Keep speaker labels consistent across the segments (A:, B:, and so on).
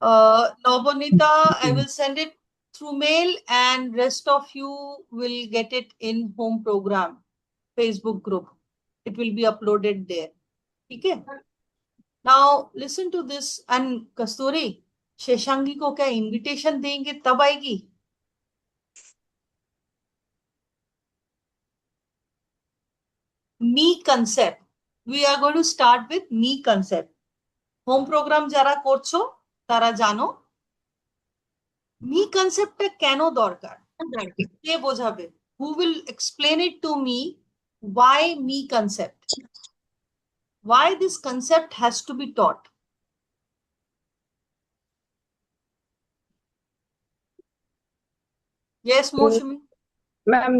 A: Navanita, I will send it through mail, and rest of you will get it in home program Facebook group. It will be uploaded there. Okay. Now listen to this. And Kasturi, शेषांगी को क्या invitation देंगे तब आएगी? Me concept. We are going to start with me concept. Home program যারা করছো তারা জানো me কনসেপ্টটা কেন দরকার, কে বোঝাবে? Who will explain it to me? Why me concept? Why this concept has to be taught? Yes, Moushami.
B: Ma'am,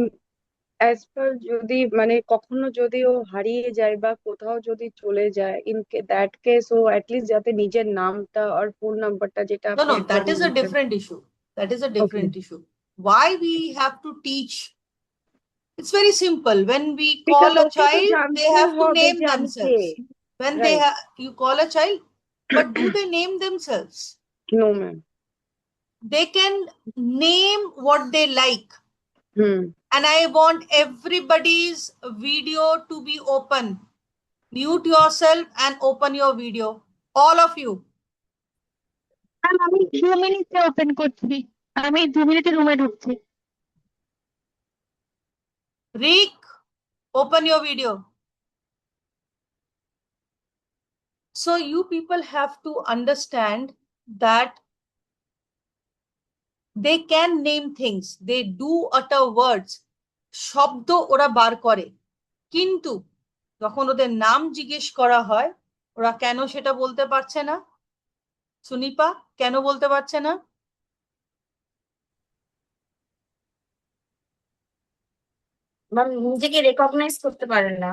B: as per যদি মানে কখনো যদি ও হারিয়ে যায় বা কোথাও যদি চলে যায়, ইন দ্যাট কেস ও অ্যাটলিস্ট যাতে নিজের নামটা আর ফোন নাম্বারটা যেটা
A: No,
B: আপনি
A: no,
B: একবার
A: that is a
B: বলছেন।
A: different issue. That is a
B: okay,
A: different issue. Why we have to teach? It's very simple. When we
B: because
A: call a
B: ওকে তো
A: child, they
B: জানতে
A: have to
B: হবে
A: name
B: যে আমি কে।
A: themselves. When they
B: right.
A: you call a child, but do they name themselves?
B: No ma'am.
A: They can name what they like.
B: Hmm.
A: And I want everybody's video to be open. Mute yourself and open your video. All of you.
C: Ma'am, আমি 2 মিনিটে open করছি। আমি 2 মিনিটে রুমে ঢুকছি।
A: Rick, open your video. So you people have to understand that they can name things. They do utter words. শব্দ ওরা বার করে, কিন্তু যখন ওদের নাম জিজ্ঞেস করা হয় ওরা কেন সেটা বলতে পারছে না? সুনিপা, কেন বলতে পারছে না?
D: ম্যাম, নিজেকে রেকগনাইজ করতে পারেন না।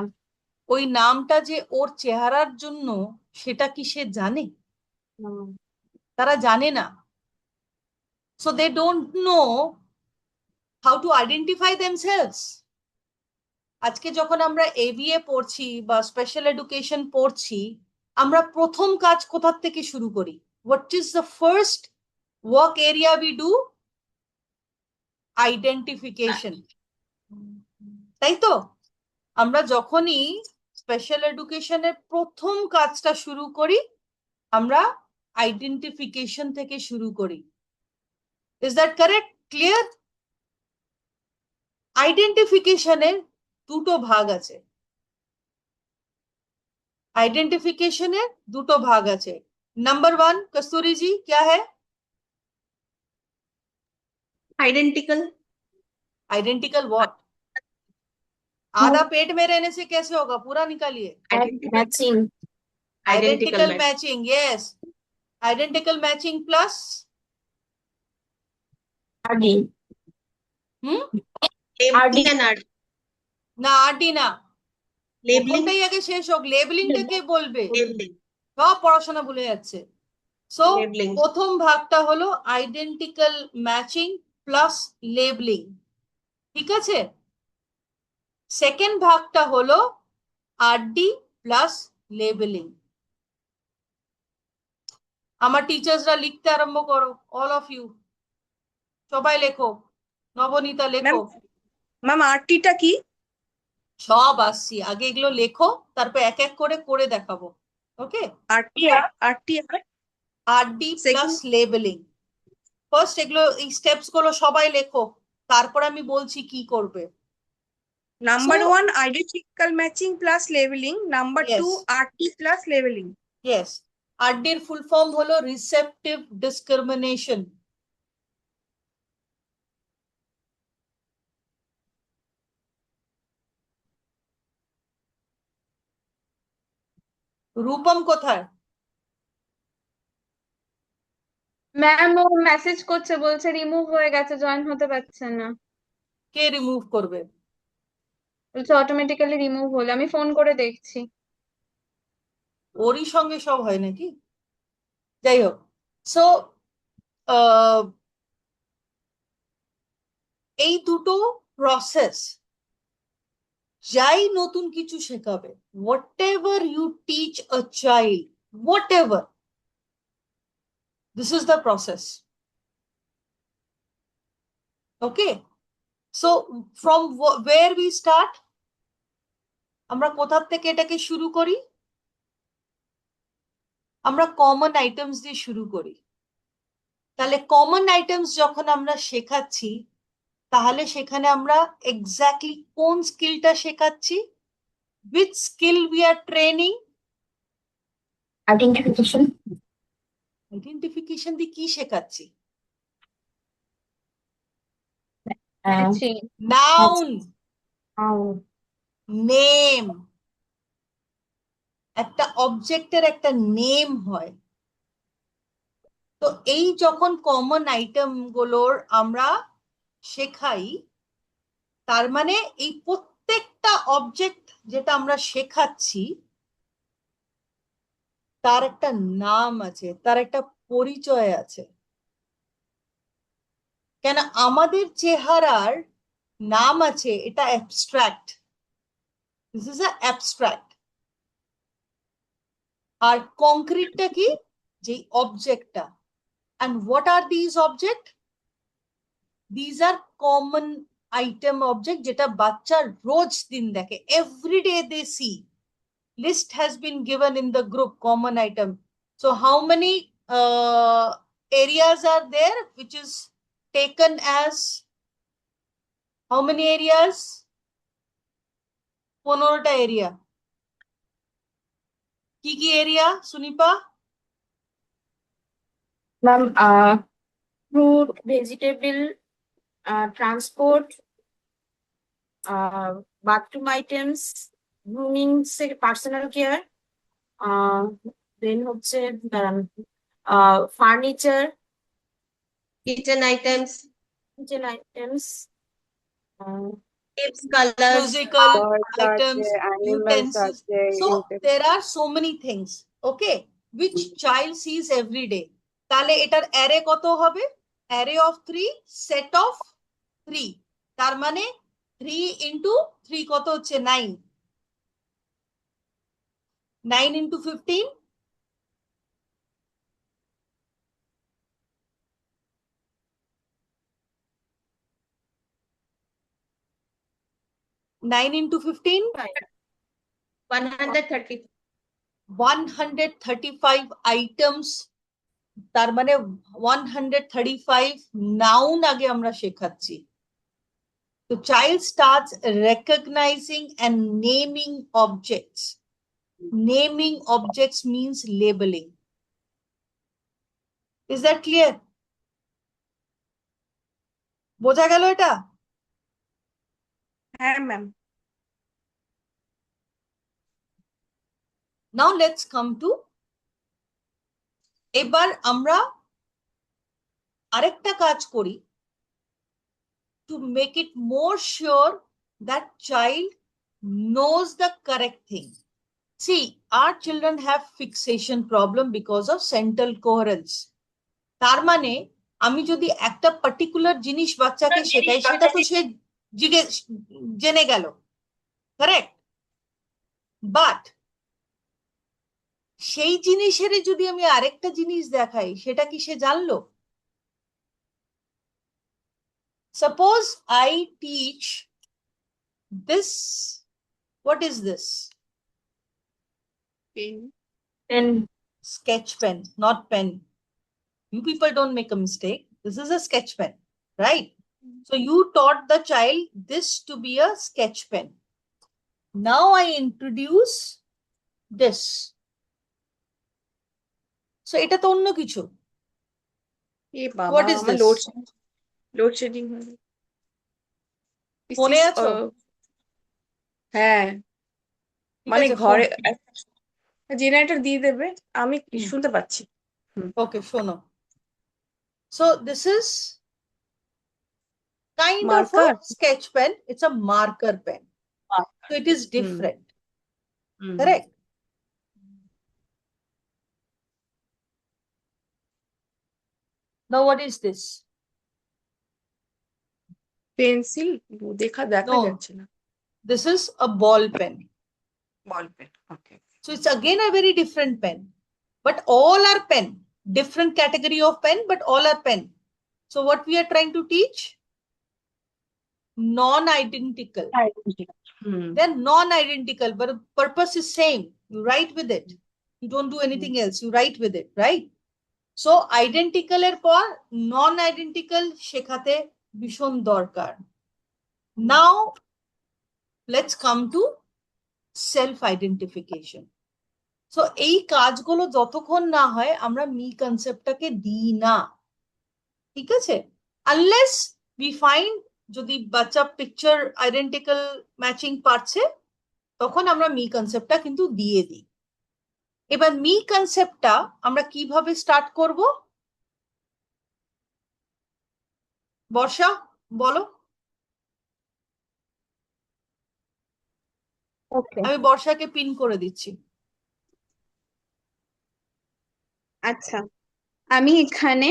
A: ওই নামটা যে ওর চেহারার জন্য, সেটা কি সে জানে? তারা জানে না। So they don't know how to identify themselves. আজকে যখন আমরা এবিএ পড়ছি বা স্পেশাল এডুকেশন পড়ছি, আমরা প্রথম কাজ কোথা থেকে শুরু করি? What is the first work area we do? Identification. তাই তো? আমরা যখনই স্পেশাল এডুকেশনের প্রথম কাজটা শুরু করি, আমরা আইডেন্টিফিকেশন থেকে শুরু করি। Is that correct? ক্লিয়ার? আইডেন্টিফিকেশনের দুটো ভাগ আছে। আইডেন্টিফিকেশনের দুটো ভাগ আছে। नंबर 1, कस्तूरी जी, क्या है?
E: आइडेंटिकल।
A: Identical what? आधा पेट में रहने से कैसे होगा? पूरा निकालिए।
D: Matching.
A: Identical matching, yes. Identical matching plus
D: RD.
E: RD and RD
A: না আরডি না,
E: लेबलिंग।
A: কোনটাই আগে শেষ হোক। লেবেলিংটা কে বলবে?
E: लेबलिंग।
A: সব পড়াশোনা ভুলে যাচ্ছে। So
E: labelling.
A: প্রথম ভাগটা হলো আইডেন্টিক্যাল ম্যাচিং প্লাস লেবলিং, ঠিক আছে? সেকেন্ড ভাগটা হলো আরডি প্লাস লেবেলিং। আমার টিচার্সরা লিখতে আরম্ভ করো, অল অফ ইউ, সবাই লেখো। নবনীতা লেখো।
E: ম্যাম, আরটিটা কি?
A: সব আসছি, আগে এগুলো লেখো, তারপর এক এক করে করে দেখাবো। Okay?
E: RT RT
A: RD plus labeling. First এগুলো, এই স্টেপস গুলো সবাই লেখো, তারপর আমি বলছি কি করবে।
E: Number 1 identical matching plus labeling, number 2 RT plus labeling.
A: Yes. আরডির ফুল ফর্ম হলো রিসেপটিভ ডিসক্রিমিনেশন। রূপম কোথায়?
C: ম্যাম, ও মেসেজ করছে, বলছে রিমুভ হয়ে গেছে, জয়েন হতে পারছে না।
A: কে রিমুভ করবে?
C: বলছে অটোমেটিক্যালি রিমুভ হলো। আমি ফোন করে দেখছি।
A: ওরই সঙ্গে সব হয় নাকি? যাই হোক। সো এই দুটো প্রসেস, যাই নতুন কিছু শেখাবে, whatever you teach a child, whatever, This is the process. Okay. So from where we start? আমরা কোথা থেকে এটাকে শুরু করি? আমরা কমন আইটেমস দিয়ে শুরু করি। তাহলে কমন আইটেমস যখন আমরা শেখাচ্ছি, তাহলে সেখানে আমরা এক্স্যাক্টলি কোন স্কিলটা শেখাচ্ছি? Which skill we are training?
D: Identification.
A: Identification দিয়ে কি শেখাচ্ছি? Noun, name. একটা অবজেক্টের একটা নেম হয়। তো এই যখন কমন আইটেম গুলোর আমরা শেখাই, তার মানে এই প্রত্যেকটা অবজেক্ট যেটা আমরা শেখাচ্ছি তার একটা নাম আছে, তার একটা পরিচয় আছে। কেন আমাদের চেহারার নাম আছে, এটা abstract. This is a abstract. আর কংক্রিটটা কি? যে অবজেক্টটা। And what are these objects? These are common item object যেটা বাচ্চা রোজ দিন দেখে। Every day they see. List has been given in the group, common item. So how many areas are there which is taken as? How many areas? 15টা area. কি কি area, Sunipa?
D: Ma'am, fruit, vegetable, transport, bathroom items, grooming, personal care, then হচ্ছে দাঁড়ান, furniture,
E: Kitchen items,
D: tips, colors,
A: Musical
B: Birds
A: items,
B: আছে, animals
A: utensils.
B: আছে,
A: So there are so many things, okay, which child sees every day. তাহলে এটার array কত হবে? Array of 3, set of 3। তার মানে 3 into 3 কত হচ্ছে? 9। 9 into 15, 9 into 15,
E: 130.
A: 135 items। তার মানে 135 নাউন আগে আমরা শেখাচ্ছি। The child starts recognizing and naming objects. Naming objects means labeling. Is that clear? বোঝা গেল এটা?
E: হ্যাঁ ma'am.
A: Now let's come to, এবার আমরা আরেকটা কাজ করি to make it more sure that child knows the correct thing. See, our children have fixation problem because of central coherence. তার মানে আমি যদি একটা পার্টিকুলার জিনিস বাচ্চাকে শেখাই, সেটা তো সে জেনে গেল, কারেক্ট? বাট সেই জিনিসেরই যদি আমি আরেকটা জিনিস দেখাই, সেটা কি সে জানলো? Suppose I teach this, what is this?
D: pen,
A: Sketch pen, not pen. You people don't make a mistake. This is a sketch pen, right? So you taught the child this to be a sketch pen. Now I introduce this. So এটা তো অন্য কিছু।
E: এ বাবা,
A: What is
E: আমার
A: this?
E: Load shedding হবে। This
A: ফোনে
E: is,
A: আছো?
E: হ্যাঁ,
A: ঠিক
E: মানে
A: আছে,
E: ঘরে
A: ফোন।
E: জেনারেটর দিয়ে দেবে, আমি শুনতে পাচ্ছি।
A: Okay, শোনো। So this is kind of
E: Marker?
A: a sketch pen. It's a marker pen. So it is different. Correct? Now what is this?
E: Pencil দেখা
A: No.
E: যাচ্ছে না।
A: This is a ball pen.
E: Ball pen, okay.
A: So it's again a very different pen. But all are pen. different category of pen, but all are pen. So what we are trying to teach? Non-identical. They're non-identical, but the purpose is same. You write with it. You don't do anything else. You write with it, right? So identical এর পর non-identical শেখাতে ভীষণ দরকার. Now let's come to self-identification. So এই কাজগুলো যতক্ষণ না হয় আমরা মি কনসেপ্টটাকে দিই না, ঠিক আছে? আনলেস উই ফাইন্ড যদি বাচ্চা পিকচার আইডেন্টিক্যাল ম্যাচিং পারছে তখন আমরা মি কনসেপ্টটা কিন্তু দিয়ে দিই। এবার মি কনসেপ্টটা আমরা কিভাবে স্টার্ট করব? বর্ষা বলো।
F: ওকে,
A: আমি বর্ষাকে পিন করে দিচ্ছি।
F: আচ্ছা, আমি এখানে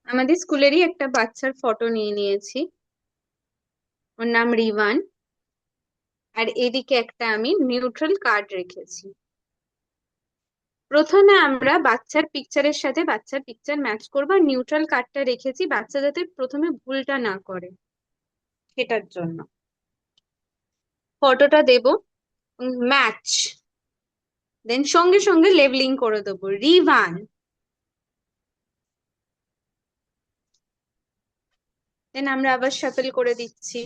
F: আমাদের স্কুলেরই একটা বাচ্চার ফটো নিয়ে নিয়েছি, ওর নাম রিভান, আর এদিকে একটা আমি নিউট্রাল কার্ড রেখেছি। প্রথমে আমরা বাচ্চার পিকচারের সাথে বাচ্চার পিকচার ম্যাচ করবো, আর নিউট্রাল কার্ডটা রেখেছি বাচ্চা যাতে প্রথমে ভুলটা না করে, সেটার জন্য। ফটোটা দেব, ম্যাচ, দেন সঙ্গে সঙ্গে লেবেলিং করে দেবো রিভান। দেন আমরা আবার শাফেল করে দিচ্ছি।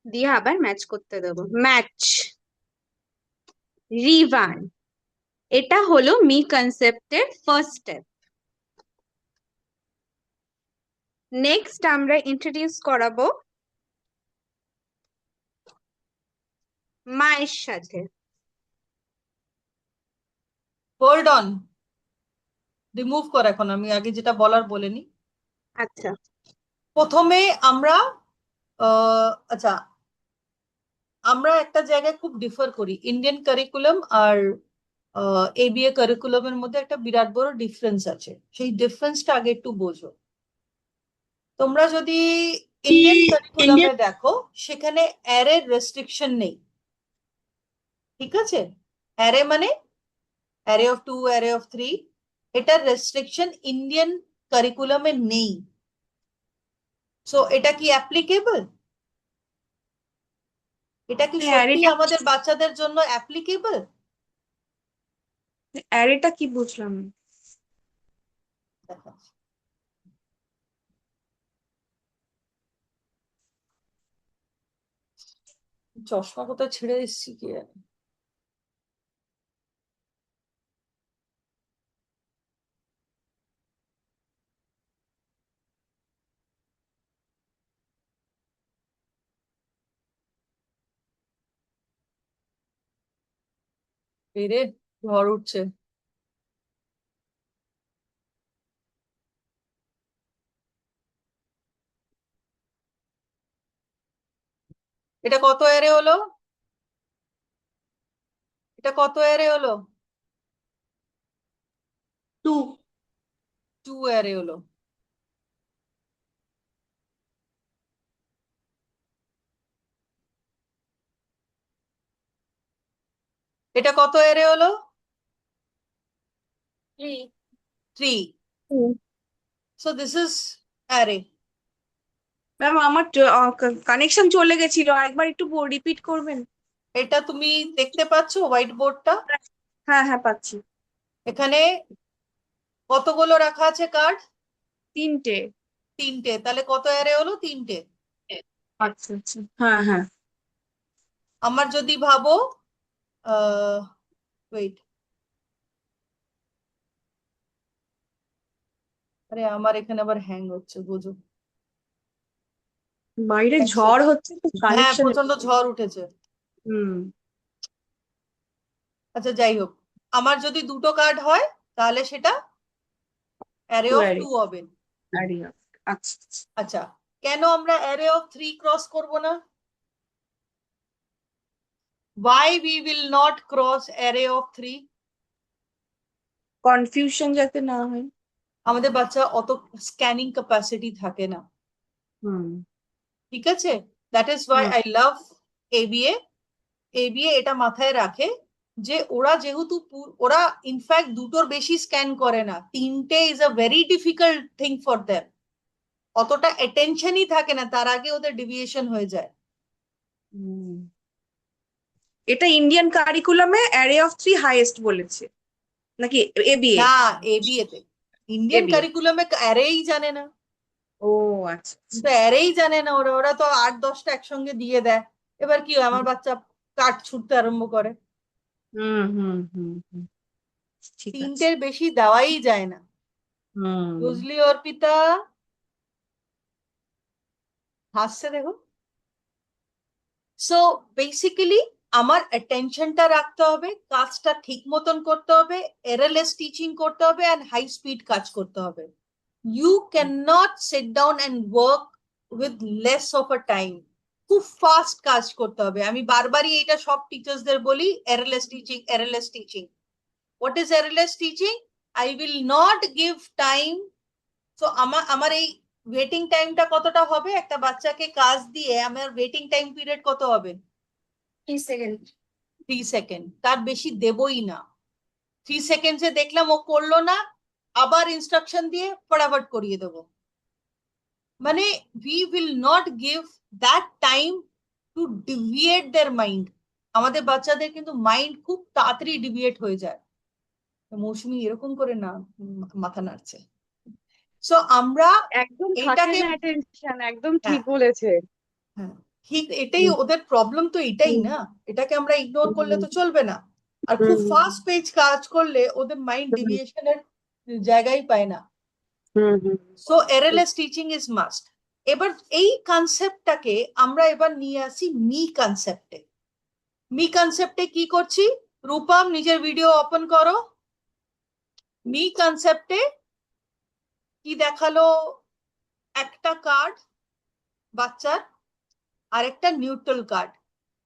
F: দিয়ে আবার ম্যাচ করতে দেবো, ম্যাচ রিভান। এটা হলো মি কনসেপ্টের ফার্স্ট স্টেপ। নেক্সট আমরা ইন্ট্রোডিউস করাবো মায়ের সাথে।
A: হোল্ড অন, রিমুভ কর এখন, আমি আগে যেটা বলার বলে নি।
F: আচ্ছা,
A: প্রথমে আমরা আচ্ছা, আমরা একটা জায়গায় খুব ডিফার করি। ইন্ডিয়ান কারিকুলাম আর এবিএ কারিকুলামের মধ্যে একটা বিরাট বড় ডিফারেন্স আছে, সেই ডিফারেন্সটা আগে একটু বোঝো। তোমরা যদি ইন্ডিয়ান কারিকুলামে দেখো সেখানে অ্যারে রেস্ট্রিকশন নেই, ঠিক আছে? অ্যারে মানে অ্যারে অফ 2, অ্যারে অফ 3, এটার রেস্ট্রিকশন ইন্ডিয়ান কারিকুলামে নেই। সো এটা কি অ্যাপ্লিকেবল? এটা কি সত্যি আমাদের বাচ্চাদের জন্য অ্যাপ্লিকেবল?
E: অ্যারেটা কি বুঝলাম না।
A: চশমা কোথায় ছেড়ে এসেছি কি জানি। এই রে, ঝড় উঠছে। এটা কত অ্যারে হলো? এটা কত অ্যারে হলো? 2 অ্যারে হলো। এটা কত অ্যারে হলো? 3. So this is array.
E: Ma'am আমার কানেকশন চলে গেছিল, আরেকবার একটু রিপিট করবেন?
A: এটা তুমি দেখতে পাচ্ছো হোয়াইট বোর্ডটা?
E: হ্যাঁ হ্যাঁ পাচ্ছি।
A: এখানে কতগুলো রাখা আছে কার্ড?
E: 3টে।
A: 3টে, তাহলে কত অ্যারে হলো? 3টে।
E: আচ্ছা আচ্ছা, হ্যাঁ হ্যাঁ।
A: আমার যদি ভাবো ওয়েট, আরে আমার এখানে আবার হ্যাং হচ্ছে, বুঝো।
E: বাইরে ঝড় হচ্ছে তো,
A: হ্যাঁ
E: কানেকশন।
A: প্রচন্ড ঝড় উঠেছে। আচ্ছা যাই হোক, আমার যদি দুটো কার্ড হয় তাহলে সেটা অ্যারে অফ 2 হবে।
E: আচ্ছা
A: আচ্ছা, কেন আমরা অ্যারে অফ 3 ক্রস করব না? Why we will not cross array of 3?
E: Confusion যাতে না হয়।
A: আমাদের বাচ্চা অত স্ক্যানিং ক্যাপাসিটি থাকে না, ঠিক আছে? That is Y I love ABA, ABA এটা মাথায় রাখে যে ওরা যেহেতু ওরা ইনফ্যাক্ট দুটোর বেশি স্ক্যান করে না, তিনটে is a very difficult thing for them, অতটা অ্যাটেনশনই থাকে না, তার আগে ওদের ডিভিয়েশন হয়ে যায়।
E: এটা ইন্ডিয়ান কারিকুলামে অ্যারে অফ 3 হাইয়েস্ট বলেছে নাকি এবিএ?
A: না, এবিএ তে, ইন্ডিয়ান
E: ABA
A: কারিকুলামে অ্যারেই জানে না,
E: ও আচ্ছা
A: কিন্তু অ্যারেই জানে না ওরা, ওরা তো 8-10টা একসঙ্গে দিয়ে দেয়। এবার কি হয়, আমার বাচ্চা কাঠ ছুটতে আরম্ভ করে।
E: হুম হুম হুম হুম ঠিক আছে
A: তিনটের বেশি দেওয়াই যায় না,
E: হুম
A: বুঝলি অর্পিতা? হাসছে দেখো। সো বেসিক্যালি আমার অ্যাটেনশনটা রাখতে হবে, কাজটা ঠিক মতন করতে হবে, এররলেস টিচিং করতে হবে, অ্যান্ড হাই স্পিড কাজ করতে হবে। You can not sit down and work with less of a time. খুব ফাস্ট কাজ করতে হবে। আমি বারবারই এটা সব টিচার্সদের বলি, errorless teaching, errorless teaching. What is errorless teaching? I will not give time. So আমার এই ওয়েটিং টাইমটা কতটা হবে, একটা বাচ্চাকে কাজ দিয়ে আমার ওয়েটিং টাইম পিরিয়ড কত হবে?
D: 3 সেকেন্ড।
A: 3 সেকেন্ড, তার বেশি দেবই না। 3 সেকেন্ডসে দেখলাম ও করলো না, আবার ইনস্ট্রাকশন দিয়ে ফটাফট করিয়ে দেবো। মানে we will not give that time to deviate their mind. আমাদের বাচ্চাদের কিন্তু মাইন্ড খুব তাড়াতাড়ি ডিভিয়েট হয়ে যায়। মৌসুমী এরকম করে না মাথা নাড়ছে। সো আমরা
B: একদম থাকে
A: এটাকে,
B: না অ্যাটেনশন, একদম ঠিক
A: হ্যাঁ
B: বলেছে।
A: হ্যাঁ ঠিক, এটাই ওদের প্রবলেম, তো এটাই না, এটাকে আমরা ইগনোর করলে তো চলবে না। আর খুব ফাস্ট পেজ কাজ করলে ওদের মাইন্ড ডিভিয়েশনের জায়গাই পায় না। So errorless teaching is must. এবার এই কনসেপ্টটাকে আমরা এবার নিয়ে আসি মি কনসেপ্টে। মি কনসেপ্টে কি করছি? রূপম নিজের ভিডিও ওপেন করো। মি কনসেপ্টে কি দেখালো? একটা কার্ড বাচ্চার আর একটা neutral card.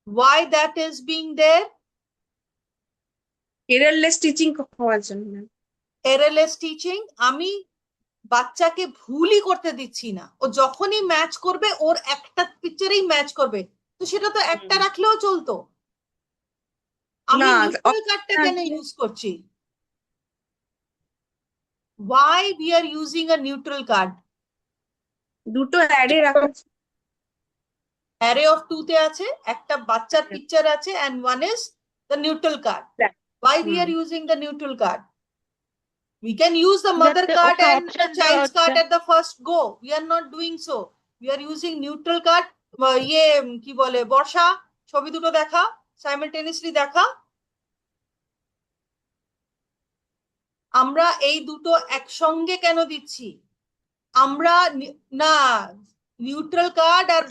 A: Why that is being there?
E: Errorless teaching হওয়ার জন্য।
A: এররলেস টিচিং, আমি বাচ্চাকে ভুলই করতে দিচ্ছি না। ও যখনই ম্যাচ করবে ওর একটা পিকচারেই ম্যাচ করবে, তো সেটা তো একটা রাখলেও চলতো। আমি
E: না
A: নিউট্রাল কার্ডটা কেন ইউজ করছি? Why we are using a neutral card?
E: দুটো অ্যারে রাখা
A: Array of 2 তে আছে, একটা বাচ্চার পিকচার আছে, and one is the neutral card. Why we are using the neutral card? We can use the mother
C: যাতে
A: card
C: okay
A: and the
C: option দেওয়া
A: child's card
C: হচ্ছে।
A: at the first go. We are not doing so. We are using neutral card. ইয়ে কি বলে, বর্ষা ছবি দুটো দেখা, simultaneously দেখা। আমরা এই দুটো একসঙ্গে কেন দিচ্ছি? আমরা না, নিউট্রাল কার্ড আর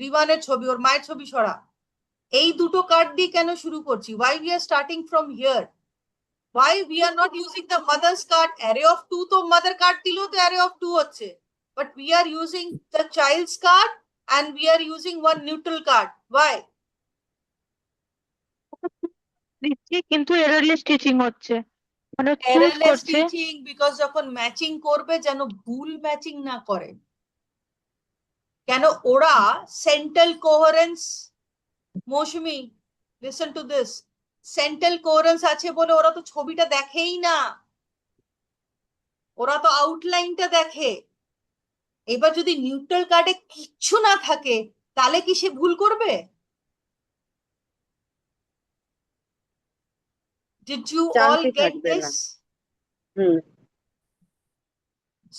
A: রিবানের ছবি, ওর মায়ের ছবি সরা, এই দুটো কার্ড দিয়ে কেন শুরু করছি? Why we are starting from here? Why we are not using the mother's card? Array of 2 তো mother card দিলেও তো array of 2 হচ্ছে, but we are using the child's card and we are using one neutral card. Why?
C: দিচ্ছি কিন্তু এররলেস teaching হচ্ছে, মানে choose
A: Errorless
C: করছে।
A: teaching, because যখন ম্যাচিং করবে যেন ভুল ম্যাচিং না করে। কেন ওরা central coherence, Mousumi listen to this, central coherence আছে বলে ওরা তো ছবিটা দেখেই না, ওরা তো আউটলাইনটা দেখে। এবার যদি নিউট্রাল কার্ডে কিচ্ছু না থাকে তাহলে কি সে ভুল করবে? Did you all
B: চান্সই
A: get
B: থাকবে না।
A: this?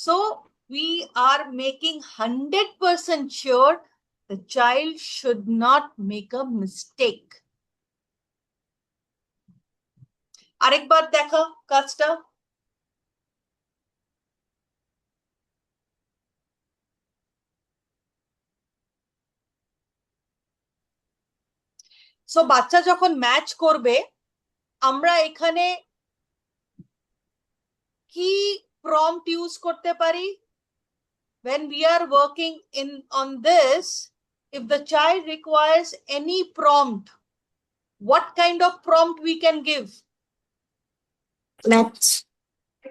A: So we are making 100% sure the child should not make a mistake. আরেকবার দেখা কাজটা। সো বাচ্চা যখন ম্যাচ করবে, আমরা এখানে কি প্রম্পট ইউজ করতে পারি? When we are working on this, if the child requires any prompt, what kind of prompt we can give?
D: Maths.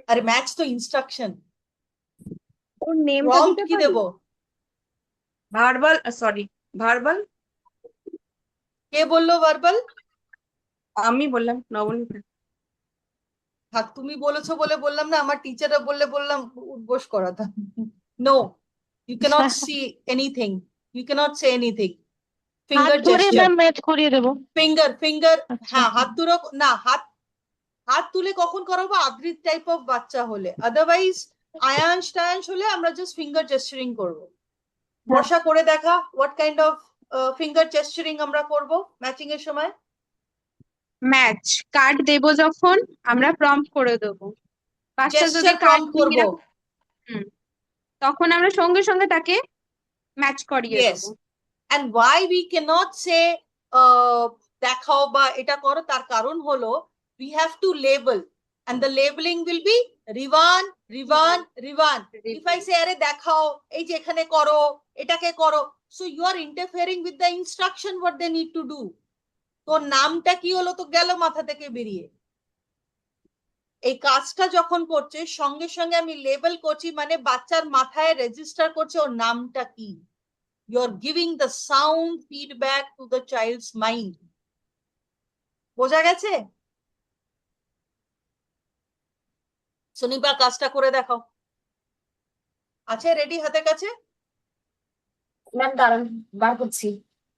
A: আরে ম্যাচ তো ইনস্ট্রাকশন,
B: ওর নেমটা
A: প্রম্পট
B: দিতে
A: কি
B: পারি?
A: দেব?
E: ভার্বাল, সরি ভার্বাল
A: কে বললো ভার্বাল?
E: আমি বললাম নবনীতা।
A: থাক, তুমি বলেছো বলে বললাম না, আমার টিচাররা বললে বললাম উদ্বোস করাতাম। No, you can't see anything, you can't say anything.
C: হাত
A: ফিঙ্গার
C: ধরে
A: জেস্টার,
C: ম্যাম ম্যাচ করিয়ে দেবো।
A: ফিঙ্গার,
C: আচ্ছা
A: হ্যাঁ হাত তুলো না, হাত তুলে কখন করাবো? আদ্রিত টাইপ অফ বাচ্চা হলে, আদারওয়াইজ আয়াংশ টায়াংশ হলে আমরা জাস্ট ফিঙ্গার জেস্টারিং করবো। বর্ষা করে দেখা, হোয়াট কাইন্ড অফ ফিঙ্গার জেস্টারিং আমরা করব ম্যাচিং এর সময়?
F: ম্যাচ কার্ড দেবো যখন আমরা প্রম্পট করে দেবো, বাচ্চা যদি
A: জেস্টার
F: কার্ড
A: প্রম্পট করব।
F: তখন আমরা সঙ্গে সঙ্গে তাকে ম্যাচ করিয়ে
A: Yes.
F: দেবো।
A: And why we cannot say দেখাও বা এটা করো, তার কারণ হলো we have to label and the labeling will be Rivan Rivan Rivan. If I say আরে দেখাও, এই যে এখানে করো, এটাকে করো, so you are interfering with the instruction what they need to do. তো নামটা কি হলো, তো গেল মাথা থেকে বেরিয়ে। এই কাজটা যখন করছে সঙ্গে সঙ্গে আমি লেবেল করছি, মানে বাচ্চার মাথায় রেজিস্টার করছে ওর নামটা কি। You're giving the sound feedback to the child's mind. বোঝা গেছে? সুনিপা কাজটা করে দেখাও। আছে রেডি হাতের কাছে?
D: ম্যাম দাঁড়ান, বার করছি।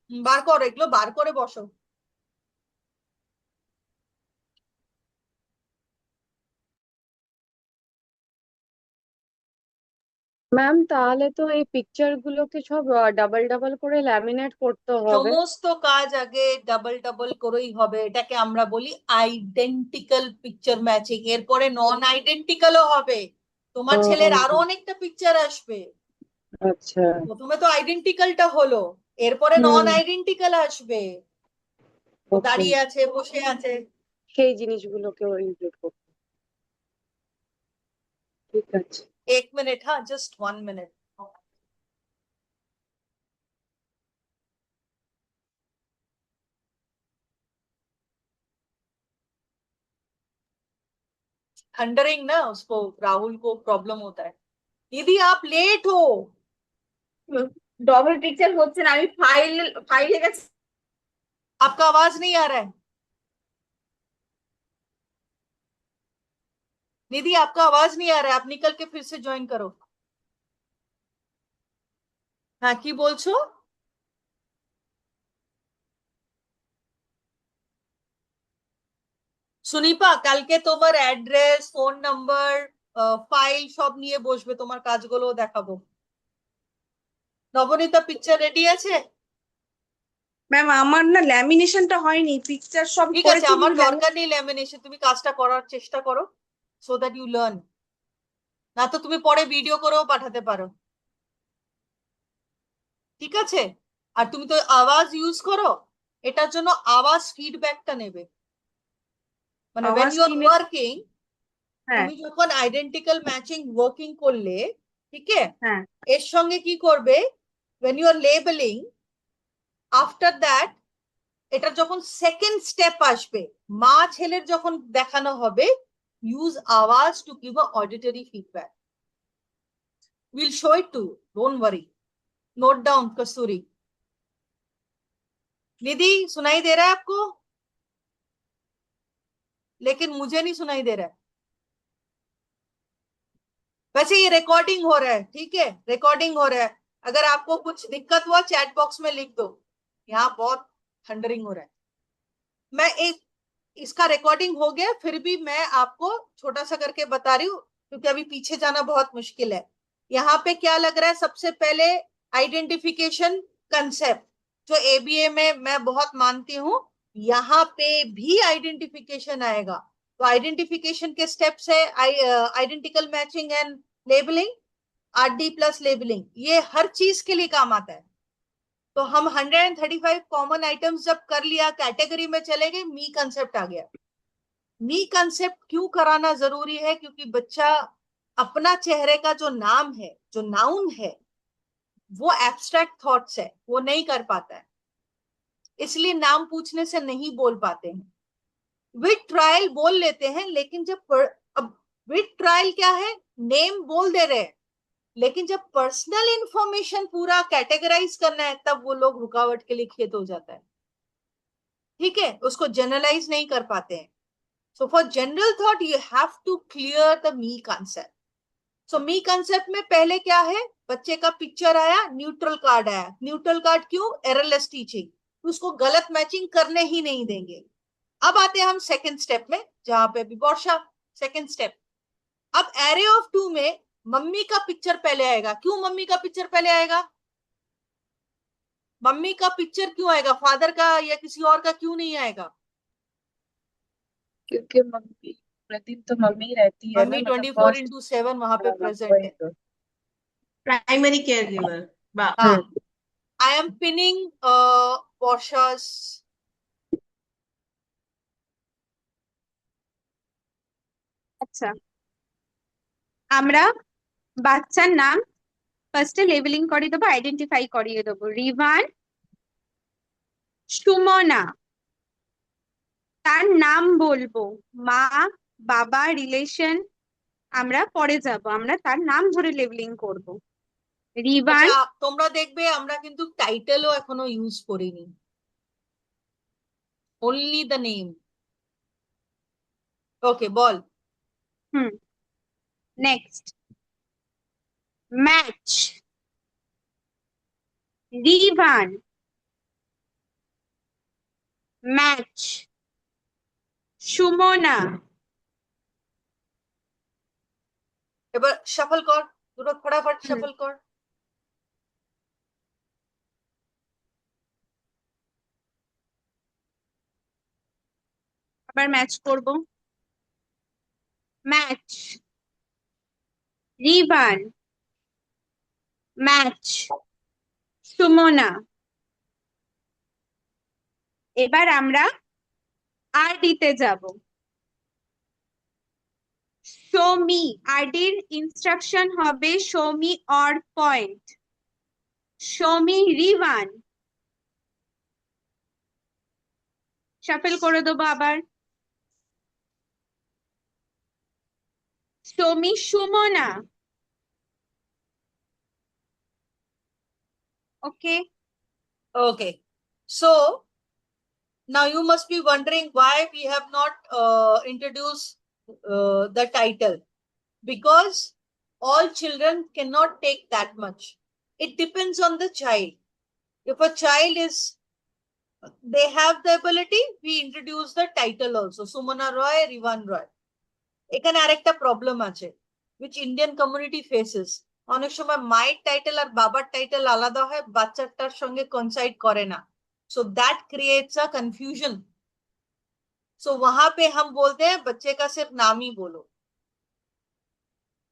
A: বার করো, এগুলো বার করে বসো।
B: ম্যাম তাহলে তো এই পিকচার গুলোকে সব ডাবল ডাবল করে ল্যামিনেট করতে হবে।
A: সমস্ত কাজ আগে ডাবল ডাবল করেই হবে, এটাকে আমরা বলি আইডেন্টিক্যাল পিকচার ম্যাচিং। এরপরে নন আইডেন্টিক্যালও হবে, তোমার
B: ও,
A: ছেলের আরো অনেকটা পিকচার আসবে।
B: আচ্ছা।
A: প্রথমে তো আইডেন্টিক্যালটা হলো, এরপরে নন আইডেন্টিক্যাল আসবে। ও
B: Okay.
A: দাঁড়িয়ে আছে, বসে আছে,
B: সেই জিনিসগুলোকেও ইনক্লুড করতে, ঠিক আছে।
A: 1 মিনিট, হ্যাঁ জাস্ট 1 মিনিট। थंडरिंग ना, उसको राहुल को प्रॉब्लम होता है। दीदी आप लेट हो।
D: ডবল পিকচার হচ্ছে না, আমি ফাইলে গেছি।
A: आपका आवाज नहीं आ रहा है दीदी, आपका आवाज नहीं आ रहा है, आप निकल के फिर से ज्वाइन करो। हाँ की बोलছো? সুনিপা কালকে তোমার অ্যাড্রেস, ফোন নাম্বার, ফাইল সব নিয়ে বসবে, তোমার কাজগুলো দেখাবো। নবনীতা পিকচার রেডি আছে?
E: ম্যাম আমার না ল্যামিনেশনটা হয়নি, পিকচার সব
A: ঠিক আছে,
E: করেছি
A: আমার
E: কিন্তু
A: দরকার নেই ল্যামিনেশন, তুমি কাজটা করার চেষ্টা করো সো দ্যাট ইউ লার্ন। না তো তুমি পরে ভিডিও করেও পাঠাতে পারো, ঠিক আছে? আর তুমি তো আওয়াজ ইউজ করো, এটার জন্য আওয়াজ ফিডব্যাকটা নেবে, মানে when
E: আওয়াজ
A: you are
E: কি
A: working,
E: হ্যাঁ
A: তুমি যখন আইডেন্টিক্যাল ম্যাচিং ওয়ার্কিং করলে, ঠিক আছে,
E: হ্যাঁ
A: এর সঙ্গে কি করবে, when you are labeling, after that এটা যখন সেকেন্ড স্টেপ আসবে, মা ছেলের যখন দেখানো হবে, use আওয়াজ to give a auditory feedback. We'll show it to you, don't worry. Note down कसूरी। निधि सुनाई दे रहा है आपको? लेकिन मुझे नहीं सुनाई दे रहा है। वैसे ये रिकॉर्डिंग हो रहा है, ठीक है, रिकॉर्डिंग हो रहा है। अगर आपको कुछ दिक्कत हुआ चैट बॉक्स में लिख दो, यहाँ बहुत थंडरिंग हो रहा है। मैं एक इसका रिकॉर्डिंग हो गया, फिर भी मैं आपको छोटा सा करके बता रही हूँ क्योंकि अभी पीछे जाना बहुत मुश्किल है। यहाँ पे क्या लग रहा है, सबसे पहले आइडेंटिफिकेशन कंसेप्ट, जो एबीए में मैं बहुत मानती हूँ, यहाँ पे भी आइडेंटिफिकेशन आएगा। तो आइडेंटिफिकेशन के स्टेप्स है identical matching and labelling, RD plus labelling, ये हर चीज के लिए काम आता है। तो हम 135 कॉमन आइटम्स जब कर लिया, कैटेगरी में चले गए, मी कंसेप्ट आ गया। मी कंसेप्ट क्यों कराना जरूरी है, क्योंकि बच्चा अपना चेहरे का जो नाम है, जो नाउन है, वो एब्स्ट्रैक्ट थॉट्स है, वो नहीं कर पाता है, इसलिए नाम पूछने से नहीं बोल पाते हैं। विद ट्रायल बोल लेते हैं, लेकिन जब अब विद ट्रायल क्या है, नेम बोल दे रहे हैं, लेकिन जब पर्सनल इंफॉर्मेशन पूरा कैटेगराइज करना है, तब वो लोग रुकावट के लिए खेत हो जाता है। ठीक है, उसको जनरलाइज नहीं कर पाते हैं. So for general thought you have to clear the me concept. So me concept में पहले क्या है, बच्चे का पिक्चर आया, न्यूट्रल कार्ड आया. न्यूट्रल कार्ड क्यों? Errorless teaching. उसको गलत मैचिंग करने ही नहीं देंगे. अब आते हैं हम सेकंड स्टेप में, जहां पे अभी वर्षा सेकंड स्टेप. अब एरे ऑफ 2 में मम्मी का पिक्चर पहले आएगा. क्यों मम्मी का पिक्चर पहले आएगा? मम्मी का पिक्चर क्यों आएगा? फादर का या किसी और का क्यों नहीं आएगा?
B: क्योंकि मम्मी प्रतिदिन तो मम्मी रहती है ना,
A: मम्मी
B: मतलब
A: 24/7 वहां पे प्रेजेंट है.
G: Primary care giver.
A: हाँ. आई एम पिनिंग वर्षा's
F: আচ্ছা, আমরা বাচ্চার নাম ফার্স্টে লেবেলিং করিয়ে দেবো, আইডেন্টিফাই করিয়ে দেবো. রিভান, সুমনা, তার নাম বলবো, মা, বাবা, রিলেশন আমরা পরে যাব, আমরা তার নাম ধরে লেবেলিং করব. রিভান,
A: আচ্ছা, তোমরা দেখবে আমরা কিন্তু টাইটেলও এখনো ইউজ করিনি, only the name. Okay, ball.
F: Next match, Rivaan, match, Sumana.
A: এবার শাফল কর, দুটো ফটাফট শাফল কর.
F: আবার ম্যাচ করব. Match, Rivaan, match, Sumana. এবার আমরা আরডিতে যাব. শো মি, আরডির ইনস্ট্রাকশন হবে show me or point. Show me Rivaan, shuffle করে দেবো আবার. Show me Sumana. Okay.
A: Okay, so now you must be wondering why we have not introduced the title, because all children cannot take that much. It depends on the child. If a child is, they have the ability, we introduce the title also, Sumana Roy, Rivan Roy. এখানে আরেকটা problem আছে which Indian community faces. অনেক সময় মায়ের title আর বাবার title আলাদা হয়, বাচ্চাটার সঙ্গে কোইনসাইড করে না. So that creates a confusion. So वहां पे हम बोलते हैं बच्चे का सिर्फ नाम ही बोलो.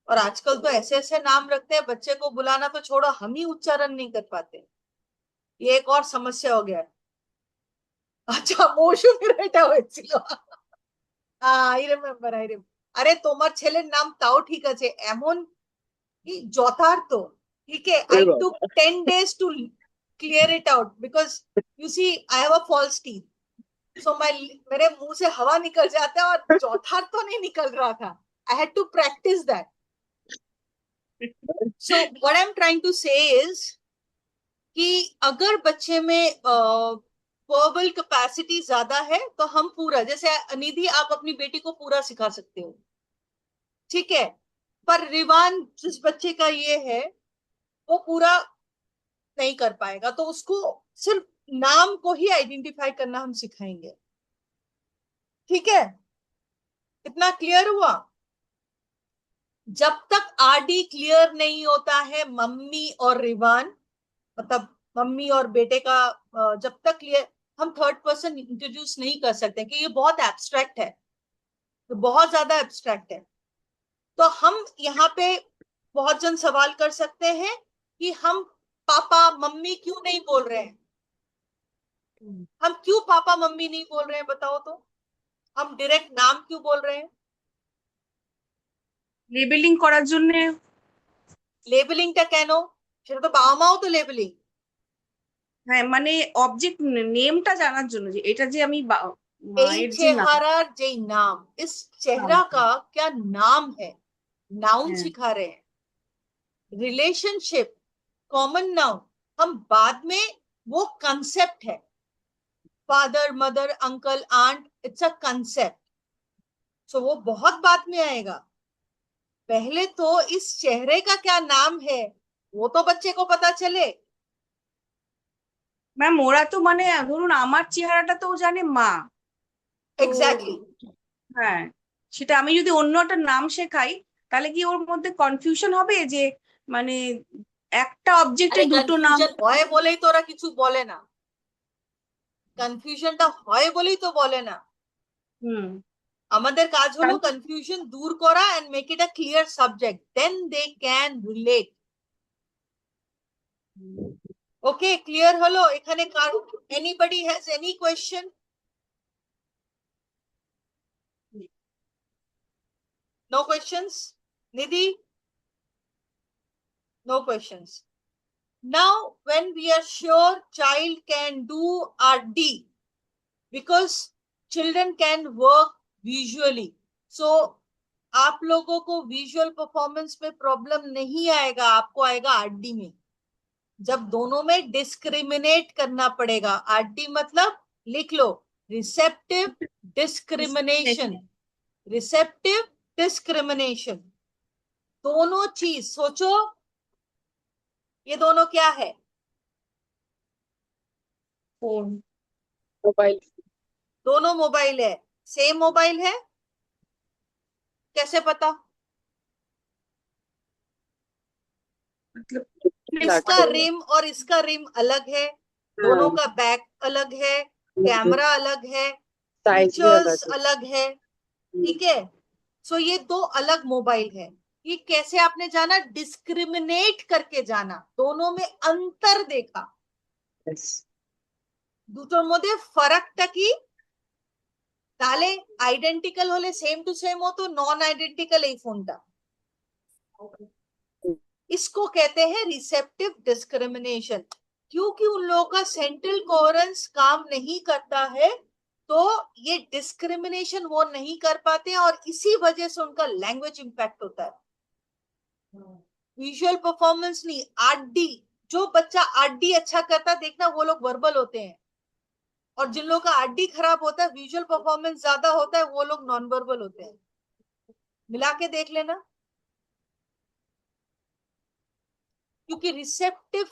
A: और आजकल तो ऐसे ऐसे नाम रखते हैं, बच्चे को बुलाना तो छोड़ो, हम ही उच्चारण नहीं कर पाते. ये एक और समस्या हो गया है. আচ্ছা, মৌসুমীর এটা হয়েছিল. I remember. আরে তোমার ছেলের নাম তাও ঠিক আছে, এমন কি যথার্থ. ठीक है, I took 10 days to clear it out because you see I have a false teeth, so मेरे मुंह से हवा निकल जाता है और चौथार्थ तो नहीं निकल रहा था. I had to practice that. So what I'm trying to say is कि अगर बच्चे में वर्बल कैपेसिटी ज्यादा है तो हम पूरा, जैसे निधि आप अपनी बेटी को पूरा सिखा सकते हो, ठीक है, पर रिवान जिस बच्चे का ये है वो पूरा नहीं कर पाएगा, तो उसको सिर्फ नाम को ही आइडेंटिफाई करना हम सिखाएंगे. ठीक है, इतना क्लियर हुआ? जब तक आरडी क्लियर नहीं होता है मम्मी और रिवान, मतलब मम्मी और बेटे का, जब तक क्लियर, हम थर्ड पर्सन इंट्रोड्यूस नहीं कर सकते कि ये बहुत एब्स्ट्रैक्ट है, तो बहुत ज्यादा एब्स्ट्रैक्ट है. तो हम यहाँ पे बहुत जन सवाल कर सकते हैं कि हम पापा मम्मी क्यों नहीं बोल रहे हैं. हम क्यों पापा मम्मी नहीं बोल रहे हैं, बताओ तो. हम डायरेक्ट नाम क्यों बोल रहे हैं?
E: লেবেলিং করার জন্য.
A: লেবেলিংটা কেন? সেটা তো বাবা মাও তো লেবেলিং.
E: হ্যাঁ, মানে অবজেক্ট নেমটা জানার জন্য, যে এটা যে আমি
A: এই
E: মায়ের যে নাম।
A: চেহারার যেই নাম, इस चेहरा का क्या नाम है, नाउन
E: हाँ।
A: सिखा रहे हैं. रिलेशनशिप, कॉमन नाउन, हम बाद में, वो कंसेप्ट है. Father, mother, uncle, aunt, it's a concept. So वो बहुत बाद में आएगा. पहले तो इस चेहरे का क्या नाम है वो तो बच्चे को पता चले.
E: ম্যাম ওরা তো মানে ধরুন আমার চেহারাটা তো ও জানে মা, তো
A: এক্স্যাক্টলি.
E: হ্যাঁ, সেটা আমি যদি অন্য একটা নাম শেখাই তাহলে কি ওর মধ্যে কনফিউশন হবে যে মানে একটা
A: আরে
E: অবজেক্টের দুটো নাম?
A: কনফিউশন হয় বলেই তো ওরা কিছু বলে না. কনফিউশনটা হয় বলেই তো বলে না.
E: হুম,
A: আমাদের কাজ হলো কনফিউশন দূর করা and make it a clear subject, then they can relate. Okay, clear হলো? এখানে anybody has any question? No questions? Nidhi? No questions. Now when we are sure child can do RD, because children can work visually, so आप लोगों को visual performance में problem नहीं आएगा, आपको आएगा आरडी में. जब दोनों में डिस्क्रिमिनेट करना पड़ेगा. आरडी मतलब लिख लो, रिसेप्टिव डिस्क्रिमिनेशन. रिसेप्टिव डिस्क्रिमिनेशन दोनों चीज सोचो. ये दोनों क्या है?
E: ফোন।
B: मोबाइल.
A: दोनों मोबाइल है. सेम मोबाइल है? कैसे पता?
E: मतलब
A: इसका रिम और इसका रिम अलग है. दोनों का बैक अलग है. कैमरा अलग है.
B: साइज भी
A: फीचर्स
B: अलग है.
A: अलग है. ठीक है. सो ये दो अलग मोबाइल है. ये कैसे आपने जाना? डिस्क्रिमिनेट करके जाना. दोनों में अंतर देखा.
B: Yes.
A: দুটোর মধ্যে ফারাকটা কি? তাহলে আইডেন্টিক্যাল হলে সেম টু সেম হতো, নন आइडेंटिकल এই ফোনটা. इसको कहते हैं रिसेप्टिव डिस्क्रिमिनेशन. क्योंकि उन लोगों का सेंट्रल कोहेरेंस काम नहीं करता है, तो ये डिस्क्रिमिनेशन वो नहीं कर पाते और इसी वजह से उनका लैंग्वेज इंपैक्ट होता है. विजुअल परफॉर्मेंस नहीं, आरडी. जो बच्चा आरडी अच्छा करता है देखना, वो लोग वर्बल होते हैं. और जिन लोगों का आरडी खराब होता है, विजुअल परफॉर्मेंस ज्यादा होता है, वो लोग नॉन वर्बल होते हैं. मिला के देख लेना. क्योंकि रिसेप्टिव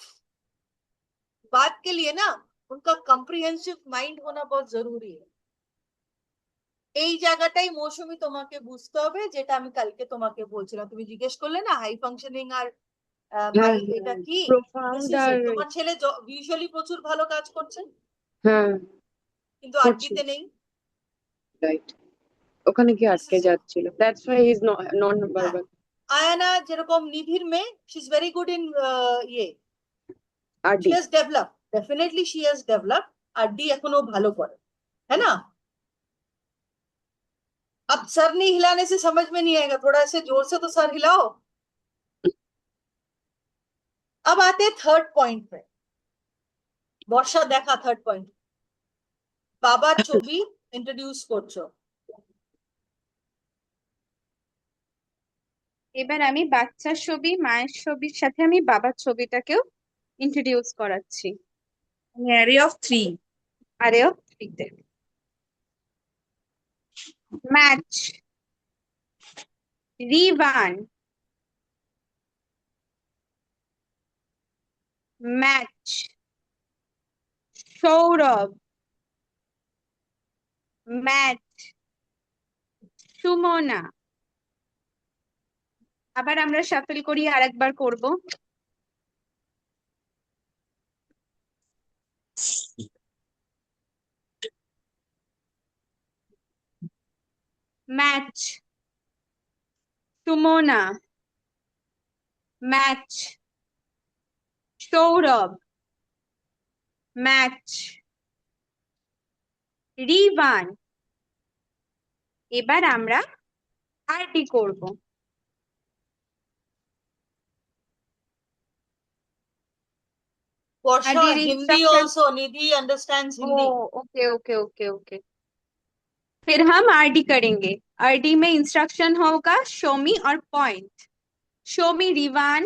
A: बात के लिए ना उनका कम्प्रिहेंसिव माइंड होना बहुत जरूरी है. এই জায়গাটাই মৌসুমী তোমাকে বুঝতে হবে, যেটা আমি কালকে তোমাকে বলছিলাম. তুমি জিজ্ঞেস করলে না হাই ফাংশনিং আর এটা কি
B: profound আর
A: তোমার ছেলে ভিজুয়ালি প্রচুর ভালো কাজ করছে,
B: হ্যাঁ
A: কিন্তু আরডিতে নেই.
B: রাইট, ওখানে কি আটকে যাচ্ছিল. That's why he is non verbal.
A: Ayana যেরকম নিধির মেয়ে, she is very good in ইয়ে
B: RD.
A: she has developed, definitely she has developed. RD এখনো ভালো করে, है ना? अब सर नहीं हिलाने से समझ में नहीं आएगा, थोड़ा ऐसे जोर से तो सर हिलाओ. अब आते हैं थर्ड पॉइंट पे. বর্ষা দেখা থার্ড পয়েন্ট. বাবার ছবি ইন্ট্রোডিউস করছো.
F: এবার আমি বাচ্চার ছবি, মায়ের ছবির সাথে আমি বাবার ছবিটাকেও ইন্ট্রোডিউস করাচ্ছি.
E: Array of 3.
F: আরেও লিখতে match, Rivaan, match, Sourav, match, Sumana. আবার আমরা শাফল করি, আরেকবার করব. Match, Sumana, match, Sourav, match, Rivan. এবার আমরা আরটি করব.
A: বর্ষা
F: আরডির
A: হিন্দি
F: instruction-
A: also, निधि understands Hindi.
F: Okay okay okay okay. फिर हम आरडी करेंगे. आरडी में इंस्ट्रक्शन होगा show me or point. Show me Rivaan,